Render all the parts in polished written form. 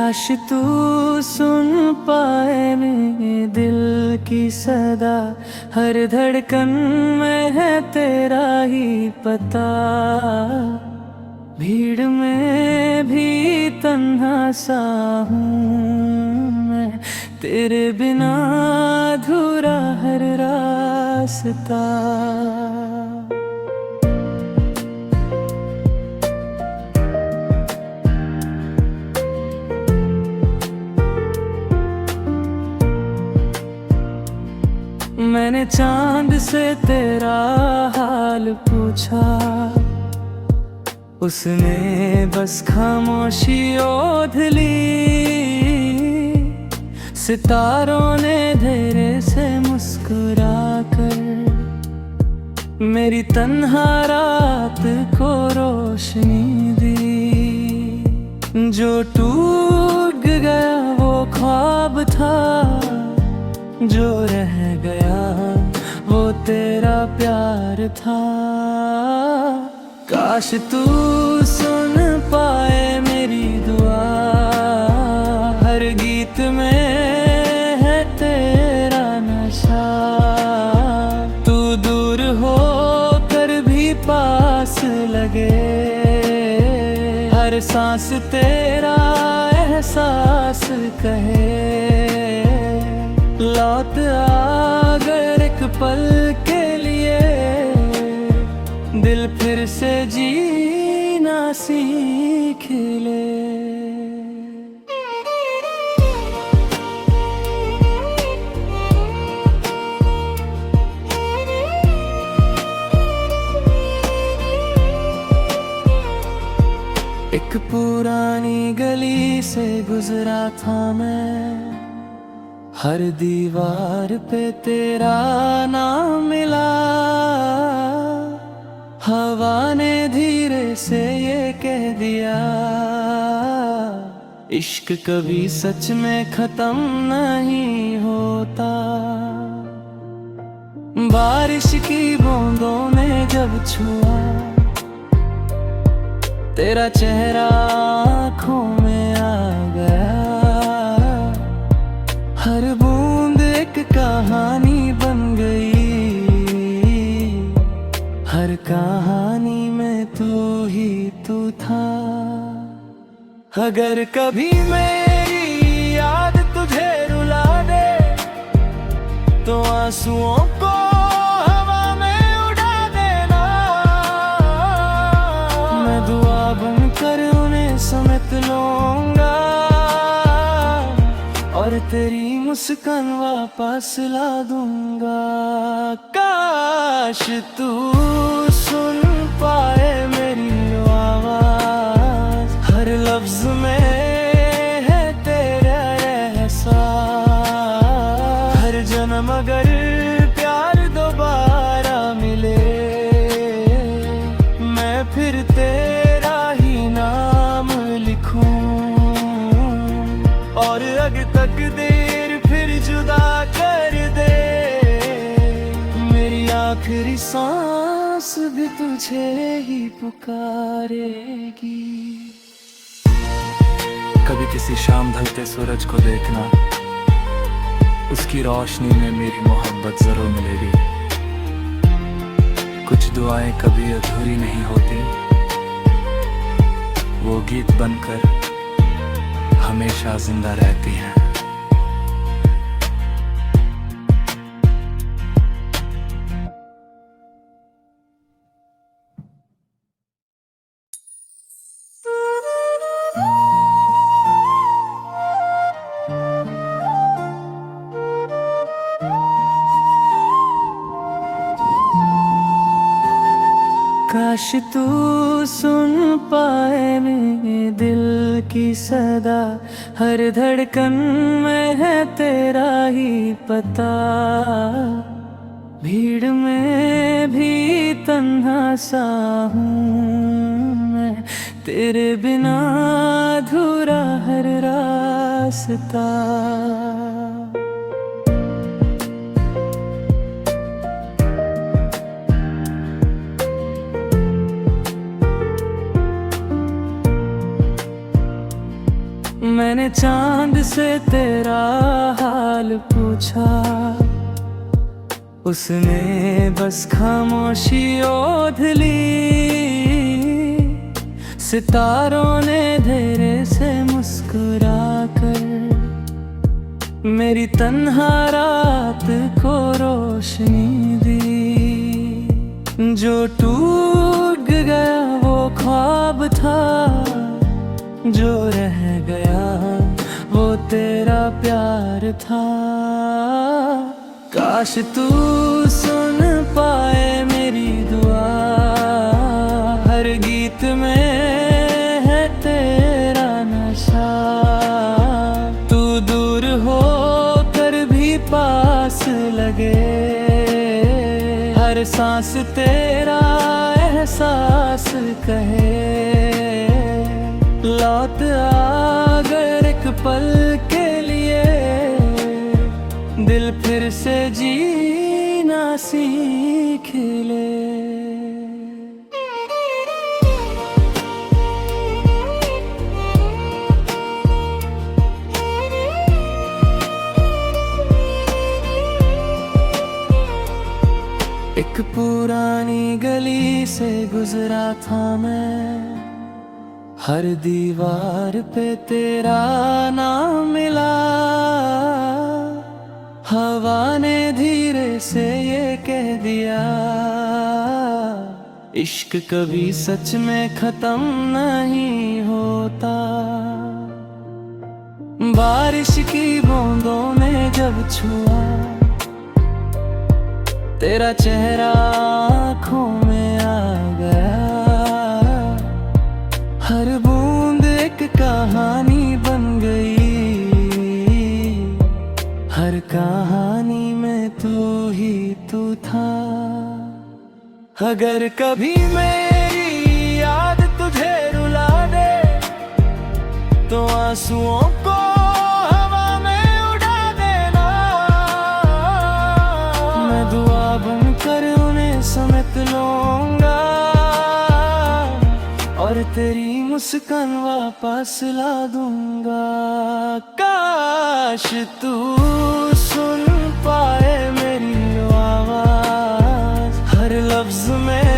काश तू सुन पाए मेरे दिल की सदा, हर धड़कन में है तेरा ही पता। भीड़ में भी तन्हा सा हूँ मैं, तेरे बिना अधूरा हर रास्ता। मैंने चांद से तेरा हाल पूछा, उसने बस खामोशी ओढ़ ली। सितारों ने धीरे से मुस्कुरा कर मेरी तन्हा रात को रोशनी दी। जो टूट गया वो ख्वाब था, जो रह गया वो तेरा प्यार था। काश तू सुन पाए मेरी दुआ, हर गीत में है तेरा नशा। तू दूर हो कर भी पास लगे, हर सांस तेरा एहसास कहे। लौट आ अगर एक पल के लिए, दिल फिर से जीना सीख ले। एक पुरानी गली से गुजरा था मैं, हर दीवार पे तेरा नाम मिला। हवा ने धीरे से ये कह दिया, इश्क कभी सच में खत्म नहीं होता। बारिश की बूंदों ने जब छुआ तेरा चेहरा आँखों में आ गया। हर बूंद एक कहानी बन गई, हर कहानी में तू ही तू था। अगर कभी मेरी याद तुझे रुला दे, तो आंसुओं को हवा में उड़ा देना। मैं दुआ बनकर उन्हें समेट लूंगा, और तेरी मुस्कान वापस ला दूंगा। काश तू सुन पाए मेरी आवाज, हर लफ्ज में है तेरा एहसास। हर जन्म अगर प्यार दोबारा मिले, मैं फिर तेरा ही नाम लिखूं। और अगर तकदीर फिर जुदा कर दे, मेरी आखिरी सांस भी तुझे ही पुकारेगी। कभी किसी शाम ढलते सूरज को देखना, उसकी रोशनी में मेरी मोहब्बत जरूर मिलेगी। कुछ दुआएं कभी अधूरी नहीं होती, वो गीत बनकर हमेशा जिंदा रहती हैं। काश तू सुन पाए मेरे दिल की सदा, हर धड़कन में है तेरा ही पता। भीड़ में भी तन्हा सा हूँ मैं, तेरे बिना अधूरा हर रास्ता। मैंने चांद से तेरा हाल पूछा, उसने बस खामोशी ओढ़ ली। सितारों ने धीरे से मुस्कुरा कर मेरी तन्हा रात को रोशनी दी। जो टूट गया वो ख्वाब था, जो रह गया वो तेरा प्यार था। काश तू सुन पाए मेरी दुआ, हर गीत में है तेरा नशा। तू दूर हो कर भी पास लगे, हर सांस तेरा एहसास कहे। लौट आ अगर एक पल के लिए, दिल फिर से जीना सीख ले। एक पुरानी गली से गुजरा था मैं, हर दीवार पे तेरा नाम मिला। हवा ने धीरे से ये कह दिया, इश्क कभी सच में खत्म नहीं होता। बारिश की बूंदों ने जब छुआ तेरा चेहरा आँखों में आ गया। हर बूंद एक कहानी बन गई, हर कहानी में तू ही तू था। अगर कभी मेरी याद तुझे रुला दे, तो आंसुओं को हवा में उड़ा देना। मैं दुआ बनकर उन्हें समेट लूंगा, और तेरी मुस्कान वापस ला दूंगा। काश तू सुन पाए मेरी आवाज, हर लफ्ज में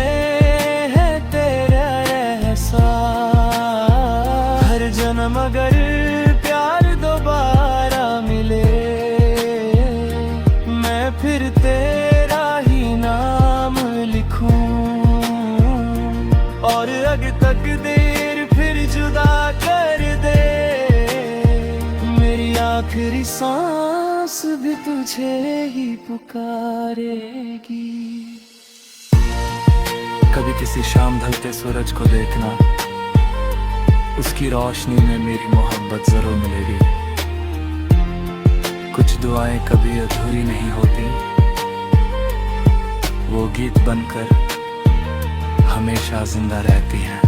है तेरा एहसास। हर जन्म अगर प्यार दोबारा मिले, मैं फिर तेरा ही नाम लिखूं। और अगर तकदीर फिर जुदा कर दे, मेरी आखिरी सांस भी तुझे ही पुकारेगी। कभी किसी शाम ढलते सूरज को देखना, उसकी रोशनी में मेरी मोहब्बत जरूर मिलेगी। कुछ दुआएं कभी अधूरी नहीं होती, वो गीत बनकर हमेशा जिंदा रहती हैं।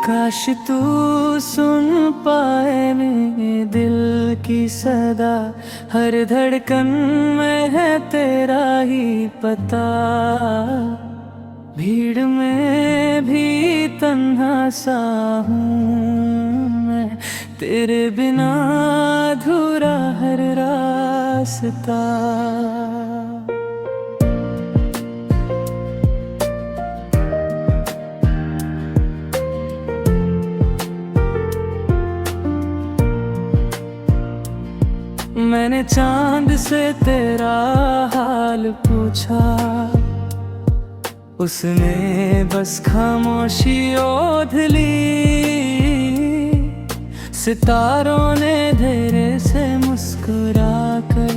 काश तू सुन पाए मेरे दिल की सदा, हर धड़कन में है तेरा ही पता। भीड़ में भी तन्हा सा हूँ मैं, तेरे बिना अधूरा हर रास्ता। मैंने चांद से तेरा हाल पूछा, उसने बस खामोशी ओढ़ ली। सितारों ने धीरे से मुस्कुरा कर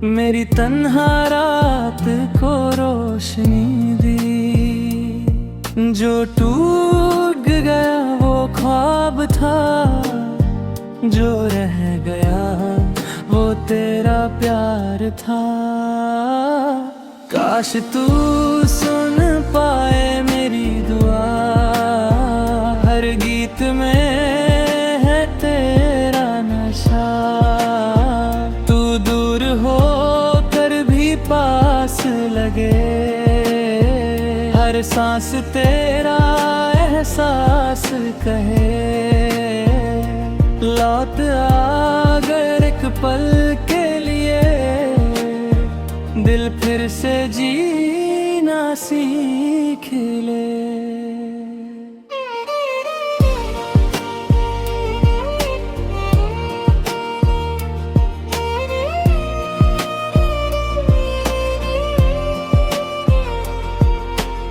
मेरी तन्हा रात को रोशनी दी। जो टूट गया वो ख्वाब था, जो रह गया वो तेरा प्यार था। काश तू सुन पाए मेरी दुआ, हर गीत में है तेरा नशा। तू दूर हो कर भी पास लगे, हर सांस तेरा एहसास कहे। लौट आ अगर एक पल के लिए, दिल फिर से जीना सीख ले।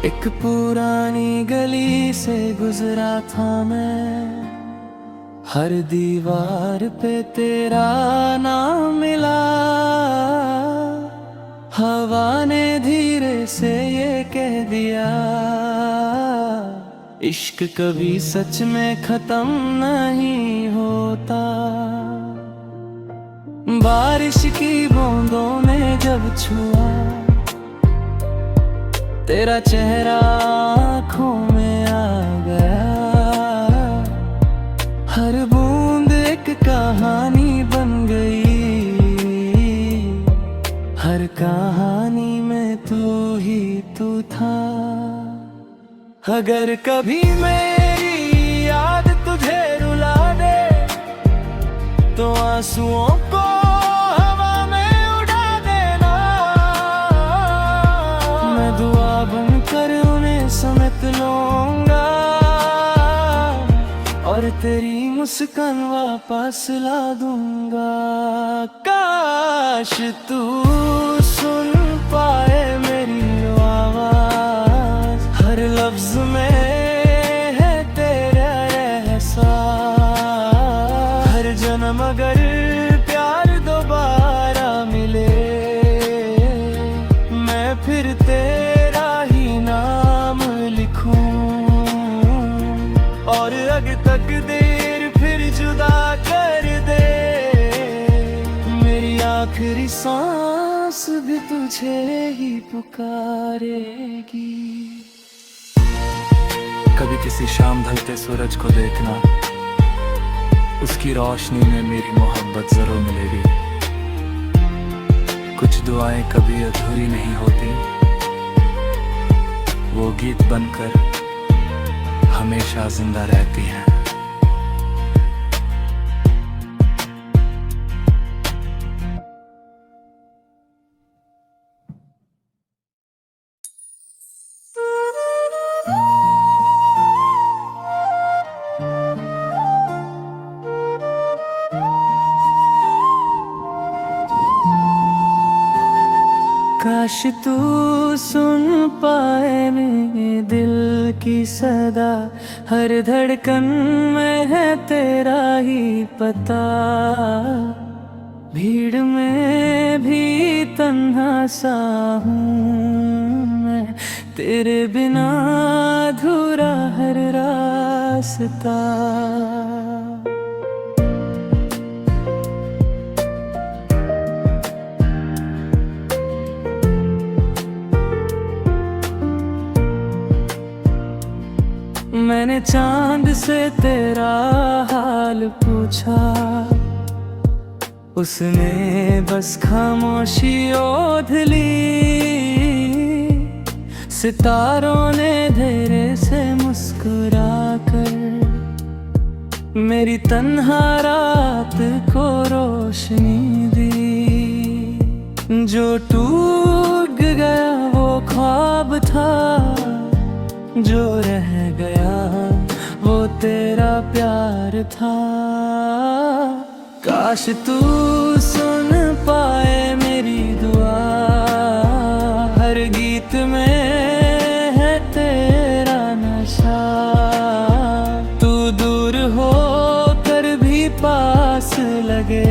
एक पुरानी गली से गुजरा था मैं, हर दीवार पे तेरा नाम मिला। हवा ने धीरे से ये कह दिया, इश्क कभी सच में खत्म नहीं होता। बारिश की बूंदों ने जब छुआ तेरा चेहरा आँखों में आ गया। हर बूंद एक कहानी बन गई, हर कहानी में तू ही तू था। अगर कभी मेरी याद तुझे रुला दे, तो आंसुओं को हवा में उड़ा देना। मैं दुआ बनकर उन्हें समेट लूंगा, और तेरी मुस्कान वापस ला दूंगा। काश तू सुन पाए मेरी आवाज, हर लफ्ज में है तेरा एहसास। हर जन्म अगर प्यार दोबारा मिले, मैं फिर तेरा ही नाम लिखूं। और अगर तकदीर फिर जुदा कर दे, मेरी आखिरी सांस भी तुझे ही पुकारेगी। कभी किसी शाम ढलते सूरज को देखना, उसकी रोशनी में मेरी मोहब्बत जरूर मिलेगी। कुछ दुआएं कभी अधूरी नहीं होती, वो गीत बनकर हमेशा जिंदा रहती हैं। काश तू सुन पाए मेरे दिल की सदा, हर धड़कन में है तेरा ही पता। भीड़ में भी तन्हा सा हूँ मैं, तेरे बिना अधूरा हर रास्ता। मैंने चांद से तेरा हाल पूछा, उसने बस खामोशी ओढ़ ली। सितारों ने धीरे से मुस्कुरा कर मेरी तन्हा रात को रोशनी दी। जो टूट गया वो ख्वाब था, जो रह गया वो तेरा प्यार था। काश तू सुन पाए मेरी दुआ, हर गीत में है तेरा नशा। तू दूर हो कर भी पास लगे,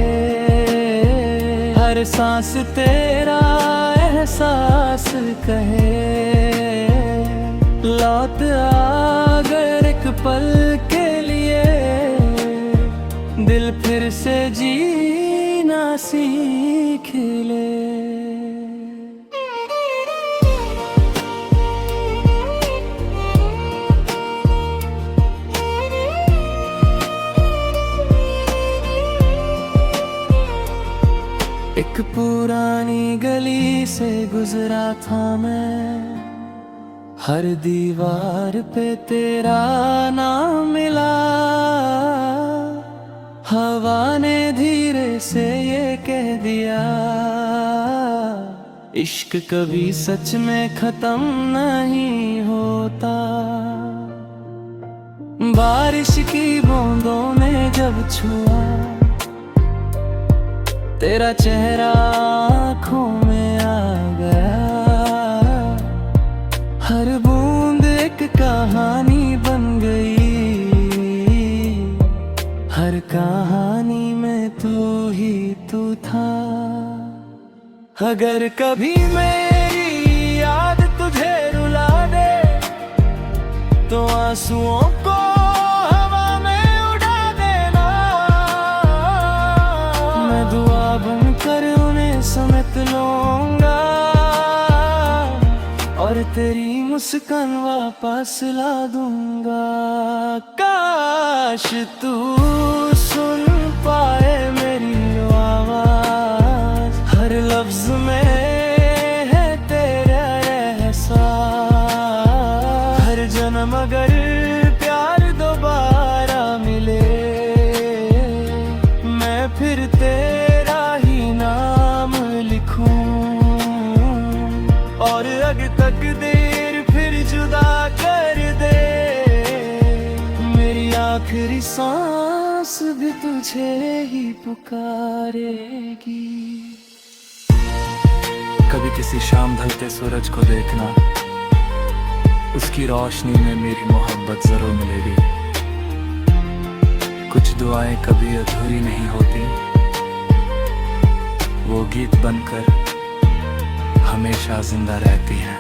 हर सांस तेरा एहसास कहे। लौट आ अगर एक पल के लिए, दिल फिर से जीना सीख ले। एक पुरानी गली से गुजरा था मैं, हर दीवार पे तेरा नाम मिला। हवा ने धीरे से ये कह दिया, इश्क कभी सच में खत्म नहीं होता। बारिश की बूंदों ने जब छुआ तेरा चेहरा आँखों में आ गया। हर बूंद एक कहानी बन गई, हर कहानी में तू ही तू था। अगर कभी मेरी याद तुझे रुला दे तो आंसुओं को हवा में उड़ा देना। मैं दुआ बनकर उन्हें समेट लूंगा और तेरी मुस्कान वापस ला दूंगा। काश तू सुन पाए मेरी आवाज, हर लफ्ज में है तेरा एहसास। हर जन्म अगर प्यार दोबारा मिले, मैं फिर तेरा ही नाम लिखूं। और अगर तकदीर फिर जुदा कर दे, मेरी आखिरी सांस भी तुझे ही पुकारेगी। कभी किसी शाम ढलते सूरज को देखना, उसकी रोशनी में मेरी मोहब्बत जरूर मिलेगी। कुछ दुआएं कभी अधूरी नहीं होती, वो गीत बनकर हमेशा जिंदा रहती हैं।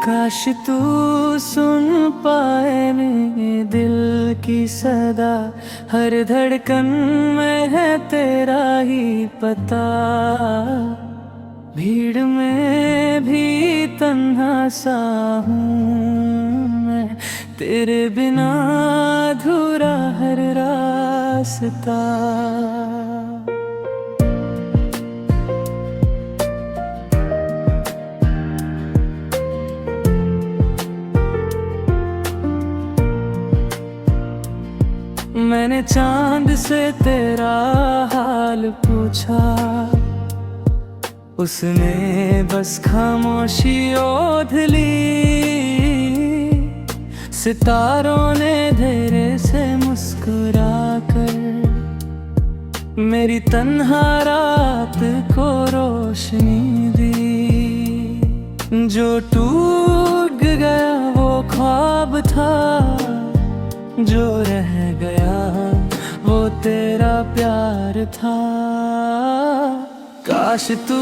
काश तू सुन पाए मेरे दिल की सदा, हर धड़कन में है तेरा ही पता। भीड़ में भी तन्हा सा हूँ मैं, तेरे बिना अधूरा हर रास्ता। मैंने चांद से तेरा हाल पूछा, उसने बस खामोशी ओढ़ ली। सितारों ने धीरे से मुस्कुरा कर मेरी तन्हा रात को रोशनी दी। जो टूट गया वो ख्वाब था, जो रह गया वो तेरा प्यार था। काश तू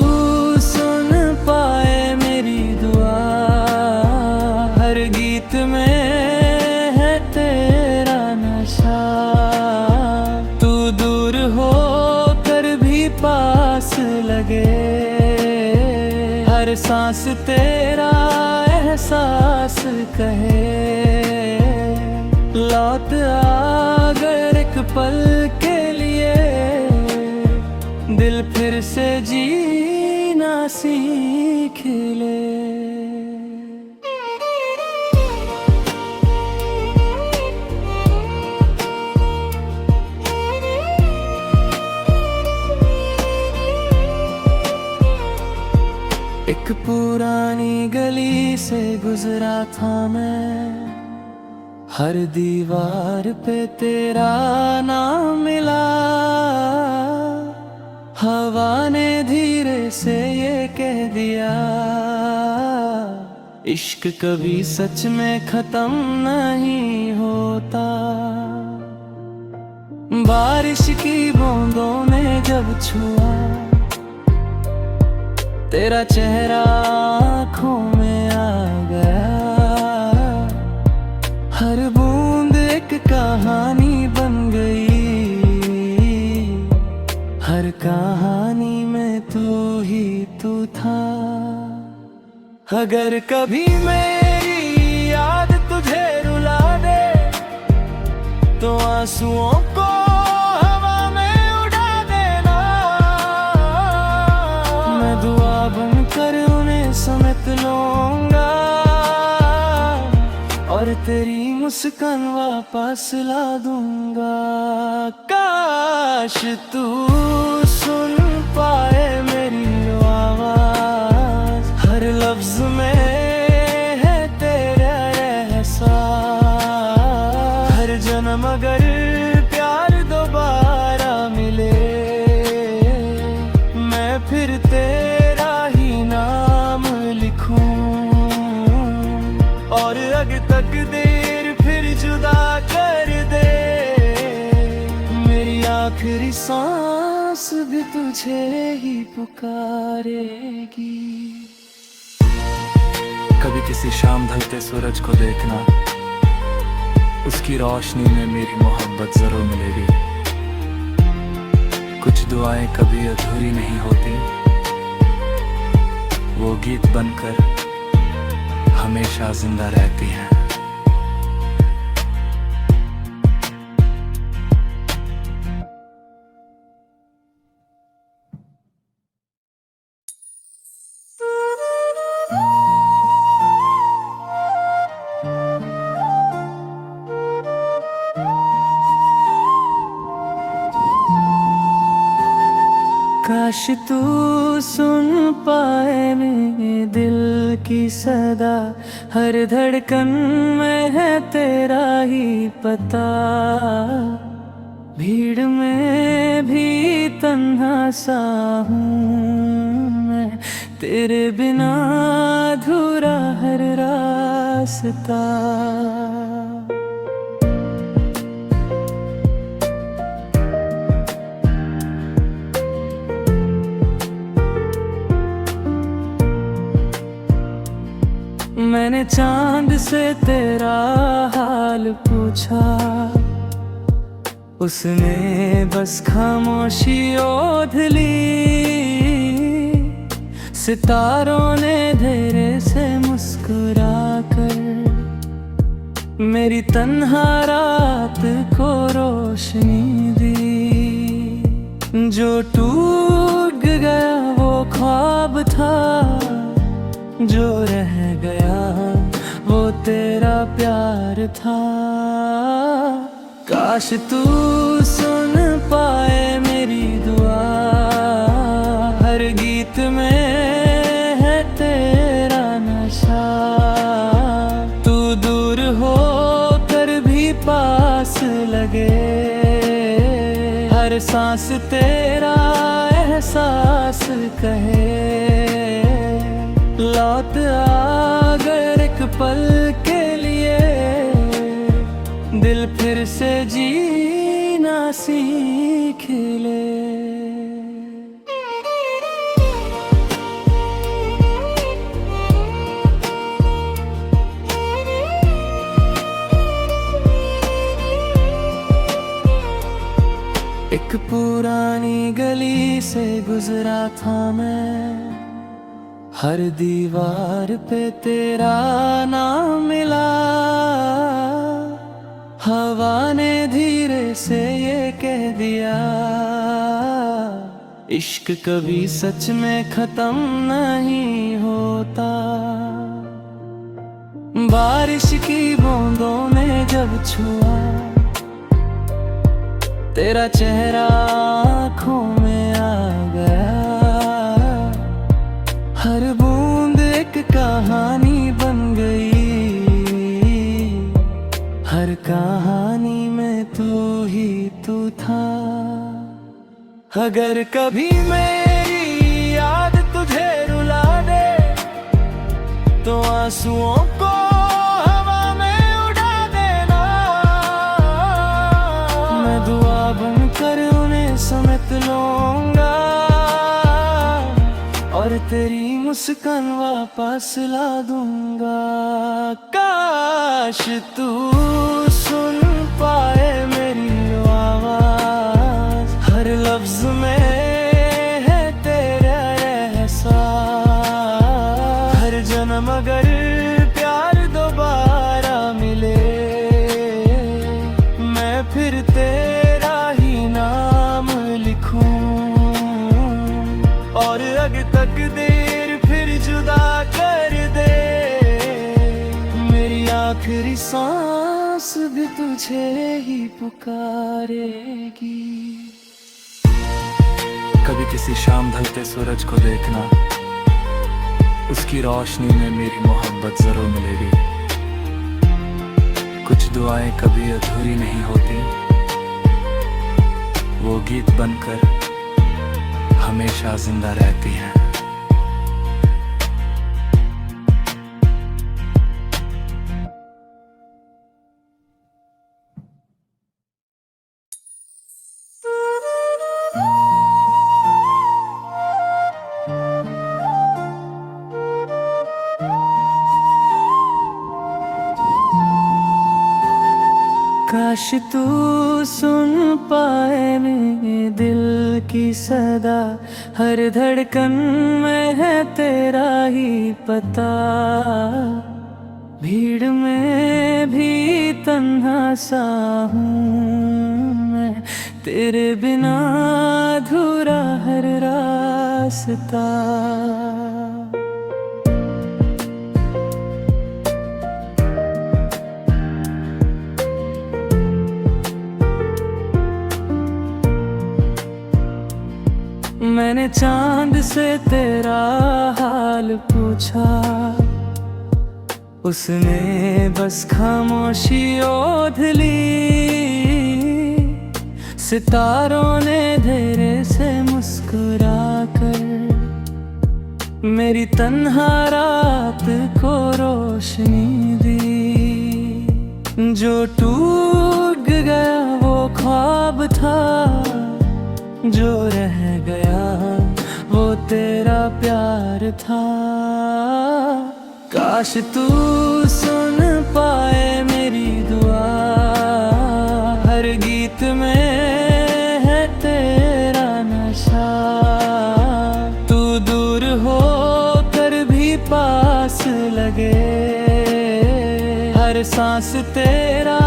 सुन पाए मेरी दुआ, हर गीत में है तेरा नशा। तू दूर हो कर भी पास लगे, हर सांस तेरा एहसास कहे। लौट आ अगर एक पल के लिए, दिल फिर से जीना सीख ले। एक पुरानी गली से गुजरा था मैं, हर दीवार पे तेरा नाम मिला। हवा ने धीरे से ये कह दिया, इश्क कभी सच में खत्म नहीं होता। बारिश की बूंदों ने जब छुआ तेरा चेहरा आँखों में आ गया। हर बूंद कहानी बन गई, हर कहानी में तू ही तू था। अगर कभी मेरी याद तुझे रुला दे तो आंसुओं को हवा में उड़ा देना। मैं दुआ बनकर उन्हें समेट लूंगा और तेरी मुस्कान वापस ला दूंगा। काश तू सुन पाए मेरी आवाज, हर लफ्ज में है तेरा एहसास। हर जन्म अगर प्यार दोबारा मिले, मैं फिर तेरा ही नाम लिखूं। और अगर तक देर फिर जुदा कर दे, मेरी आखिरी सांस भी तुझे ही पुकारेगी। कभी किसी शाम ढलते सूरज को देखना, उसकी रोशनी में मेरी मोहब्बत जरूर मिलेगी। कुछ दुआएं कभी अधूरी नहीं होती, वो गीत बनकर हमेशा जिंदा रहती हैं। काश तू सुन पाए मेरे दिल की सदा, हर धड़कन में है तेरा ही पता। भीड़ में भी तन्हा सा हूँ मैं, तेरे बिना अधूरा हर रास्ता। मैंने चांद से तेरा हाल पूछा, उसने बस खामोशी ओढ़ ली। सितारों ने धीरे से मुस्कुरा कर मेरी तन्हा रात को रोशनी दी। जो टूट गया वो ख्वाब था, जो रह गया वो तेरा प्यार था। काश तू सुन पाए मेरी दुआ, हर गीत में है तेरा नशा। तू दूर हो कर भी पास लगे, हर सांस तेरा एहसास कहे। लौट अगर एक पल के लिए, दिल फिर से जीना सीख ले। एक पुरानी गली से गुजरा था मैं, हर दीवार पे तेरा नाम मिला। हवा ने धीरे से ये कह दिया, इश्क कभी सच में खत्म नहीं होता। बारिश की बूंदों ने जब छुआ तेरा चेहरा आँखों में आ गया। हर बूंद एक कहानी बन गई, हर कहानी में तू ही तू था। अगर कभी मेरी याद तुझे रुला दे तो आंसुओं को हवा में उड़ा देना। मैं दुआ बनकर उन्हें समेट लूंगा और तेरी मुस्कान वापस ला दूंगा। काश तू सुन पाए मेरी आवाज, हर लफ्ज में है तेरा एहसास। हर जन्म अगर प्यार दोबारा मिले, मैं फिर तेरा ही नाम लिखूं। और अगर तकदीर फिर जुदा कर दे, मेरी आखिरी सांस भी तुझे ही पुकारेगी। कभी किसी शाम ढलते सूरज को देखना, उसकी रोशनी में मेरी मोहब्बत जरूर मिलेगी। कुछ दुआएं कभी अधूरी नहीं होती, वो गीत बनकर हमेशा जिंदा रहती हैं। काश तू सुन पाए मेरे दिल की सदा, हर धड़कन में है तेरा ही पता। भीड़ में भी तन्हा सा हूँ मैं, तेरे बिना अधूरा हर रास्ता। मैंने चांद से तेरा हाल पूछा, उसने बस खामोशी ओढ़ ली। सितारों ने धीरे से मुस्कुरा कर मेरी तन्हा रात को रोशनी दी। जो टूट गया वो ख्वाब था, जो रह गया वो तेरा प्यार था। काश तू सुन पाए मेरी दुआ, हर गीत में है तेरा नशा। तू दूर हो कर भी पास लगे, हर सांस तेरा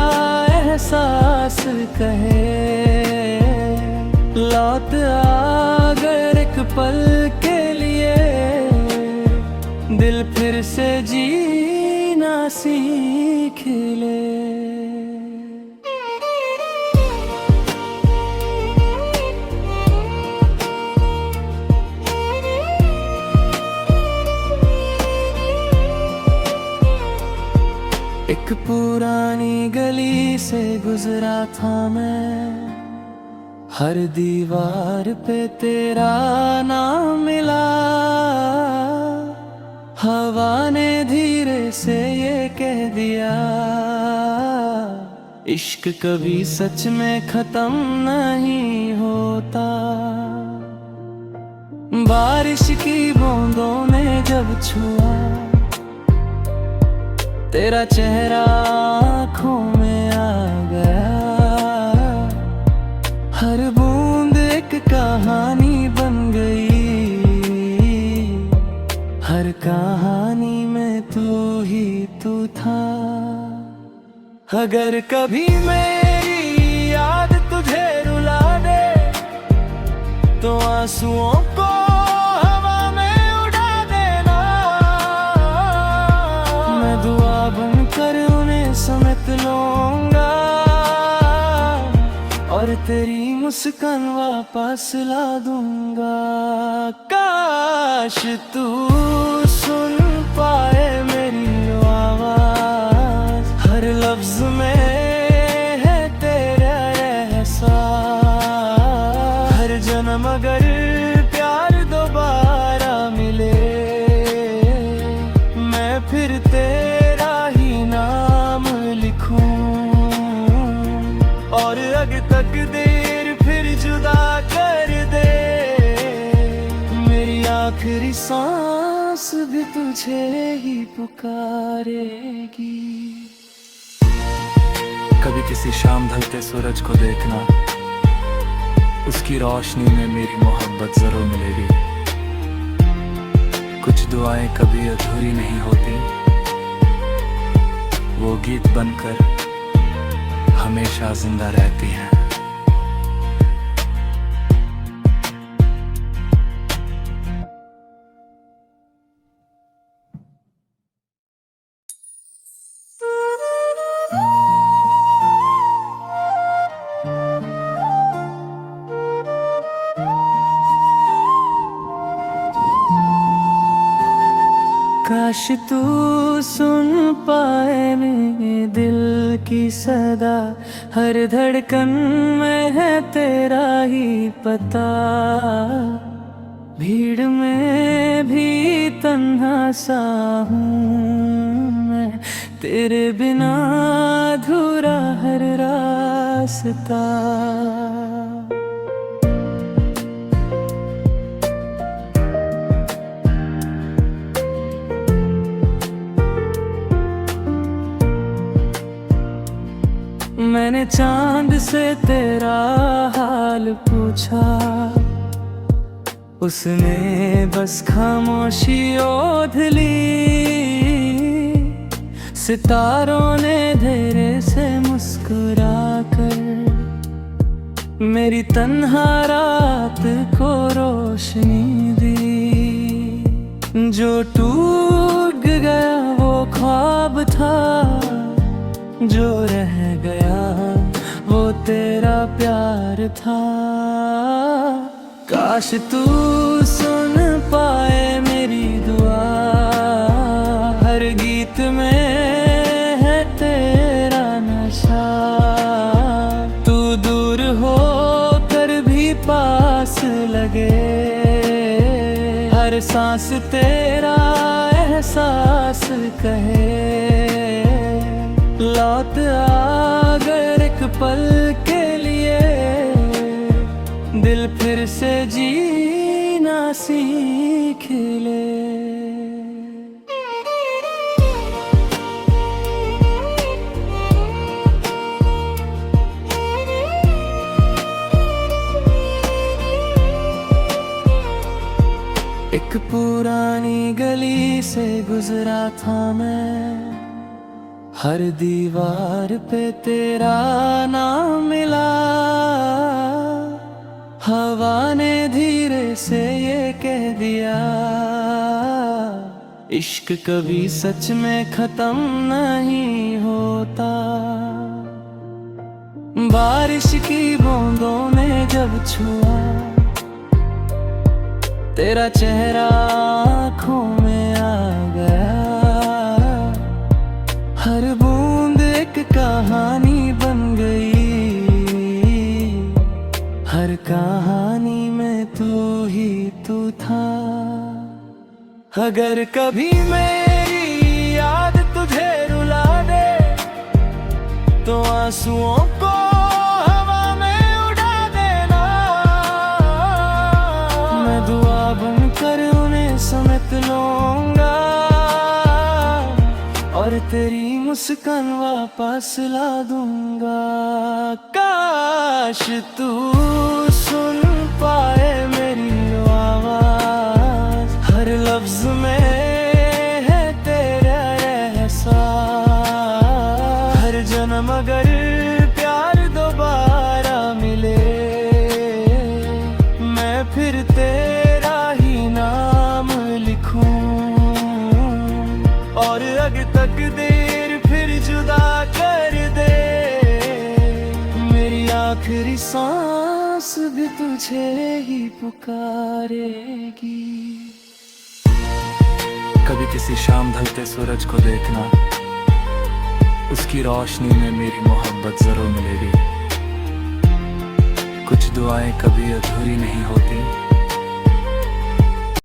एहसास कहे। लौट आ अगर एक पल के लिए, दिल फिर से जीना सीख ले। एक पुरानी गली से गुजरा था मैं, हर दीवार पे तेरा नाम मिला। हवा ने धीरे से ये कह दिया, इश्क कभी सच में खत्म नहीं होता। बारिश की बूंदों ने जब छुआ तेरा चेहरा आँखों में आ गया। हर बूंद एक कहानी बन गई, हर कहानी में तू ही तू था। अगर कभी मेरी याद तुझे रुला दे, तो आंसुओं को हवा में उड़ा देना। मैं दुआ बनकर उन्हें समेट लूंगा, और तेरी मुस्कान वापस ला दूंगा। काश तू सुन पाए मेरी आवाज, हर लफ्ज में है तेरा एहसास। हर जन्म अगर प्यार दोबारा मिले, मैं फिर तेरा ही नाम लिखूं। और अगर तकदीर फिर जुदा कर दे, मेरी आखिरी सांस भी तुझे ही पुकारेगी। कभी किसी शाम ढलते सूरज को देखना, उसकी रोशनी में मेरी मोहब्बत जरूर मिलेगी। कुछ दुआएं कभी अधूरी नहीं होती, वो गीत बनकर हमेशा जिंदा रहती हैं। काश तू सुन पाए मेरे दिल की सदा, हर धड़कन में है तेरा ही पता। भीड़ में भी तन्हा सा हूँ मैं, तेरे बिना अधूरा हर रास्ता। मैंने चांद से तेरा हाल पूछा, उसने बस खामोशी ओढ़ ली। सितारों ने धीरे से मुस्कुरा कर मेरी तन्हा रात को रोशनी दी। जो टूट गया वो ख्वाब था, जो रह गया वो तेरा प्यार था। काश तू सुन पाए मेरी दुआ, हर गीत में है तेरा नशा। तू दूर हो कर भी पास लगे, हर सांस तेरा एहसास कहे। लौट अगर एक पल के लिए, दिल फिर से जीना सीख ले। एक पुरानी गली से गुजरा था मैं, हर दीवार पे तेरा नाम मिला। हवा ने धीरे से ये कह दिया, इश्क कभी सच में खत्म नहीं होता। बारिश की बूंदों ने जब छुआ तेरा चेहरा आँखों में आ गया। हर बूंद एक कहानी बन गई, हर कहानी में तू ही तू था। अगर कभी मेरी याद तुझे रुला दे, तो आंसुओं को हवा में उड़ा देना। मैं दुआ बनकर उन्हें समेट लूंगा, और तेरी मुस्कान वापस ला दूंगा। काश तू सुन पाए मेरी आवाज, हर लफ्ज में है तेरा एहसास। हर जन्म अगर प्यार दोबारा मिले, मैं फिर तेरा ही नाम लिखूं। और अगर तकदीर फिर जुदा कर दे, मेरी आखिरी सांस भी तुझे ही पुकारेगी। कभी किसी शाम ढलते सूरज को देखना, उसकी रोशनी में मेरी मोहब्बत जरूर मिलेगी। कुछ दुआएं कभी अधूरी नहीं होती,